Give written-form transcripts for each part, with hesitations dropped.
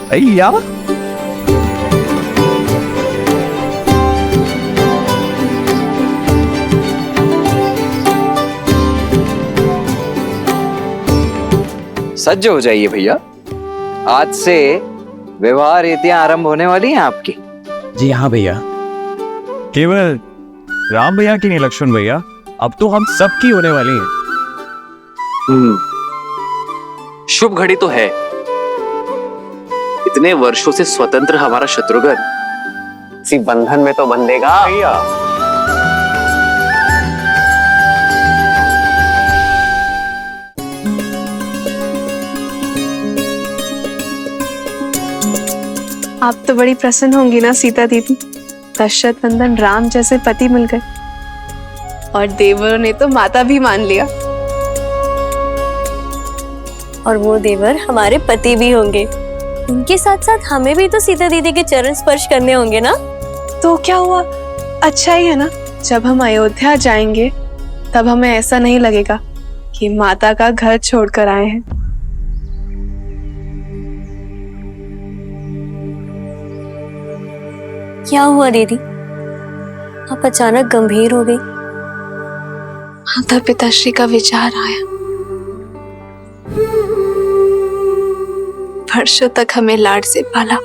भैया सज्ज हो जाइए भैया, आज से विवाह रीतियां आरंभ होने वाली हैं आपकी। जी हाँ भैया। केवल राम भैया की नहीं लक्ष्मण भैया, अब तो हम सबकी होने वाली हैं। शुभ घड़ी तो है। इतने वर्षों से स्वतंत्र हमारा शत्रुघ्न इसी बंधन में तो बंधेगा भैया। आप तो बड़ी प्रसन्न होंगी ना सीता दीदी, दशरथ नंदन राम जैसे पति मिल गए और देवरों ने तो माता भी मान लिया। और वो देवर हमारे पति भी होंगे। उनके साथ साथ हमें भी तो सीता दीदी के चरण स्पर्श करने होंगे ना। तो क्या हुआ, अच्छा ही है ना। जब हम अयोध्या जाएंगे तब हमें ऐसा नहीं लगेगा कि माता का घर छोड़कर आए हैं। क्या हुआ दीदी, आप अचानक गंभीर हो गई? माता पिताश्री का विचार आया। वर्षों तक हमें लाड से पाला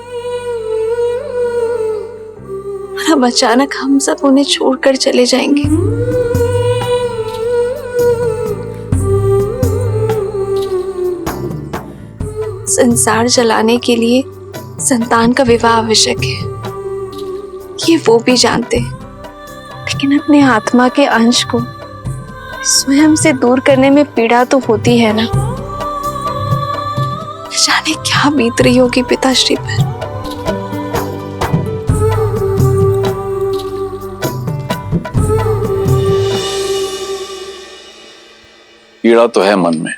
और अब अचानक हम सब उन्हें छोड़कर चले जाएंगे। संसार चलाने के लिए संतान का विवाह आवश्यक है, ये वो भी जानते हैं, लेकिन अपने आत्मा के अंश को स्वयं से दूर करने में पीड़ा तो होती है ना। जाने क्या बीत रही होगी पिताश्री पर। पीड़ा तो है मन में,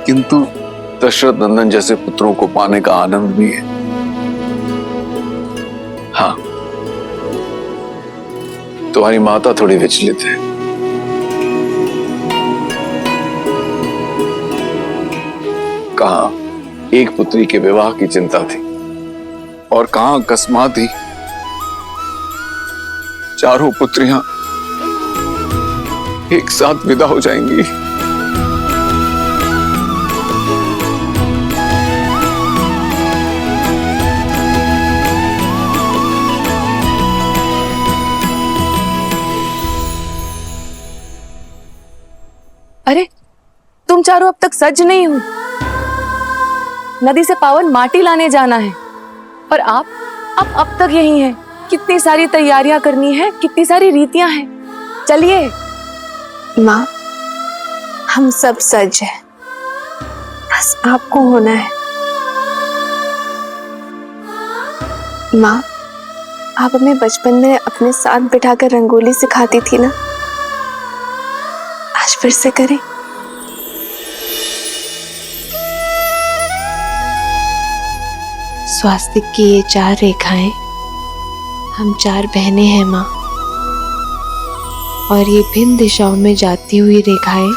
किंतु दशरथ नंदन जैसे पुत्रों को पाने का आनंद भी है। हाँ, तुम्हारी माता थोड़ी विचलित है। कहाँ एक पुत्री के विवाह की चिंता थी और कहाँ अकस्मात ही चारों पुत्रियां एक साथ विदा हो जाएंगी। अरे तुम चारों अब तक सज नहीं हो। नदी से पावन माटी लाने जाना है और आप अब तक यही हैं। कितनी सारी तैयारियां करनी है, कितनी सारी रीतियां हैं। चलिए। माँ, हम सब सज हैं, बस आपको होना है। माँ, आप हमें बचपन में अपने साथ बिठाकर रंगोली सिखाती थी ना, आज फिर से करें। स्वास्तिक की ये 4 रेखाएं, हम 4 बहनें हैं माँ, और ये भिन्न दिशाओं में जाती हुई रेखाएं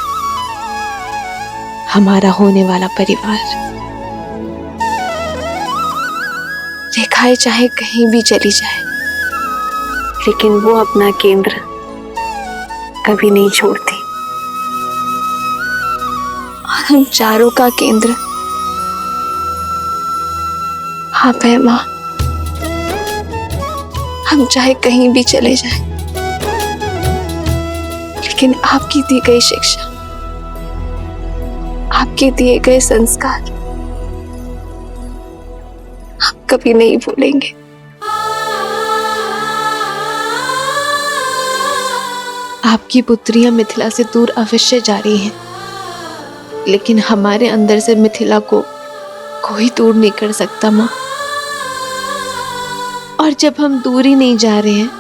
हमारा होने वाला परिवार। रेखाएं चाहे कहीं भी चली जाए, लेकिन वो अपना केंद्र कभी नहीं छोड़ती। और हम चारों का केंद्र आप है माँ। हम चाहे कहीं भी चले जाएं, लेकिन आपकी दी गई शिक्षा, आपके दिए गए संस्कार हम कभी नहीं भूलेंगे। आपकी पुत्रियां मिथिला से दूर अवश्य जा रही हैं, लेकिन हमारे अंदर से मिथिला को कोई दूर नहीं कर सकता माँ। और जब हम दूर ही नहीं जा रहे हैं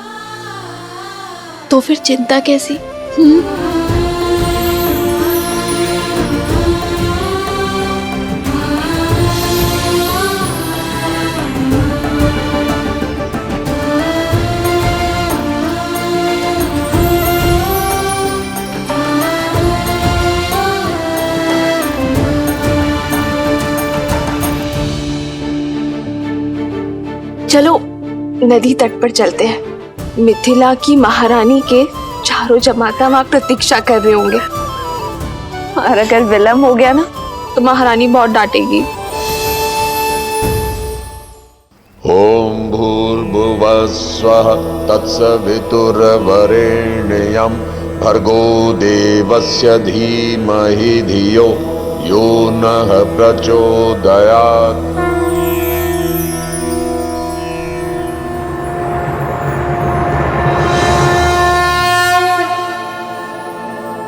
तो फिर चिंता कैसी? चलो नदी तट पर चलते हैं। मिथिला की महारानी के चारों जमाता वहां प्रतीक्षा कर रहे होंगे, और अगर विलम्ब हो गया ना तो महारानी बहुत डांटेगी। ओम भूर्भुवस्वः तत्सवितुर्वरेण्यं भर्गो देवस्य धीमहि धियो यो नः प्रचोदयात्।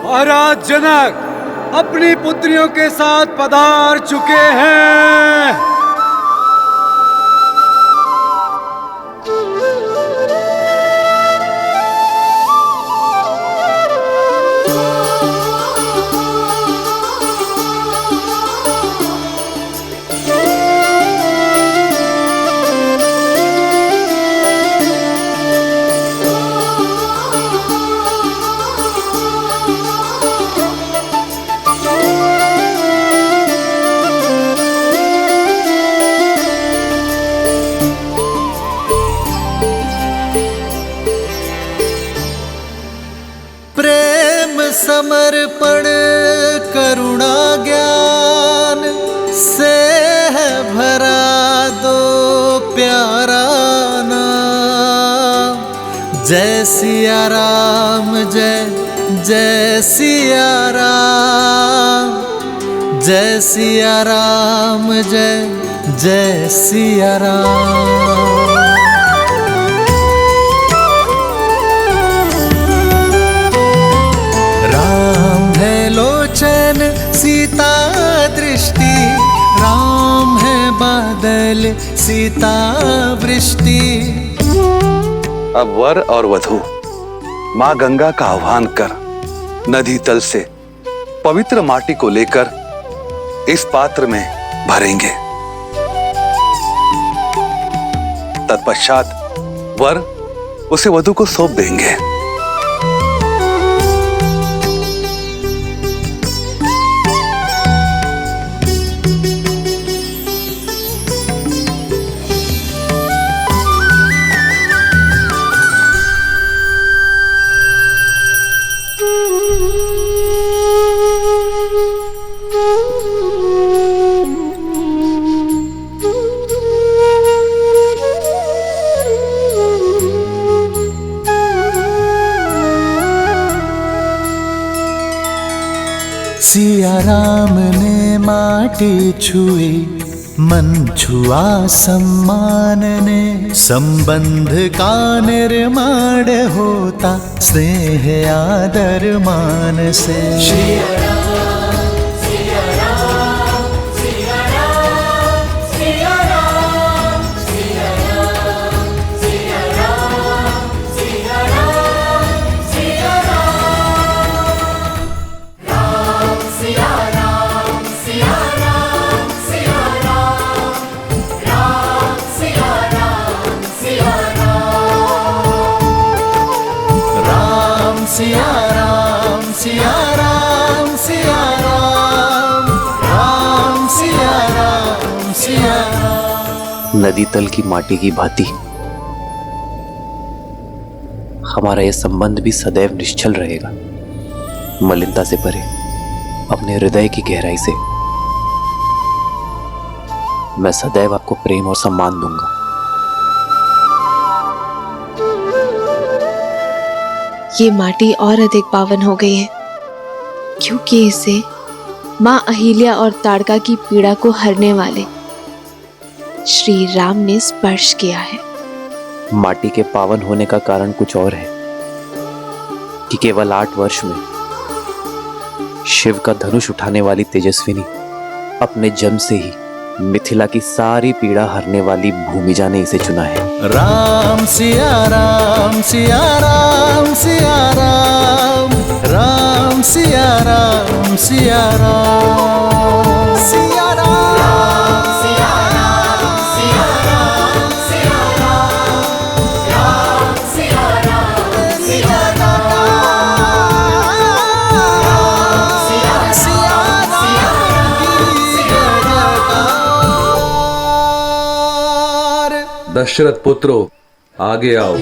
महाराज जनक अपनी पुत्रियों के साथ पधार चुके हैं। समर्पण करुणा ज्ञान से है भरा दो प्यारा नाम। जय सिया राम जय जय सिया राम, जय सिया राम जय जय सिया राम। लोचन सीता दृष्टि, राम है बादल सीता वृष्टि। अब वर और वधू माँ गंगा का आह्वान कर नदी तल से पवित्र माटी को लेकर इस पात्र में भरेंगे। तत्पश्चात वर उसे वधू को सौंप देंगे। सिया राम ने माटी छुई, मन छुआ सम्मान ने। संबंध का निर्माण होता स्नेह आदर मान से। सिया राम सिया राम सिया राम, राम सिया राम सिया राम। नदी तल की माटी की भांति हमारा यह संबंध भी सदैव निश्चल रहेगा, मलिनता से परे, अपने हृदय की गहराई से। मैं सदैव आपको प्रेम और सम्मान दूंगा। ये माटी और अधिक पावन हो गई है क्योंकि इसे माँ अहिल्या और ताड़का की पीड़ा को हरने वाले श्री राम ने स्पर्श किया है। माटी के पावन होने का कारण कुछ और है कि केवल 8 वर्ष में शिव का धनुष उठाने वाली तेजस्विनी अपने जन्म से ही मिथिला की सारी पीड़ा हरने वाली भूमिजा ने इसे चुना है। राम सिया राम सिया राम सिया राम, राम सिया राम सिया राम सिया राम सिया राम सिया राम सिया राम, राम सिया राम सिया दशरथ पुत्रो, आगे आओ।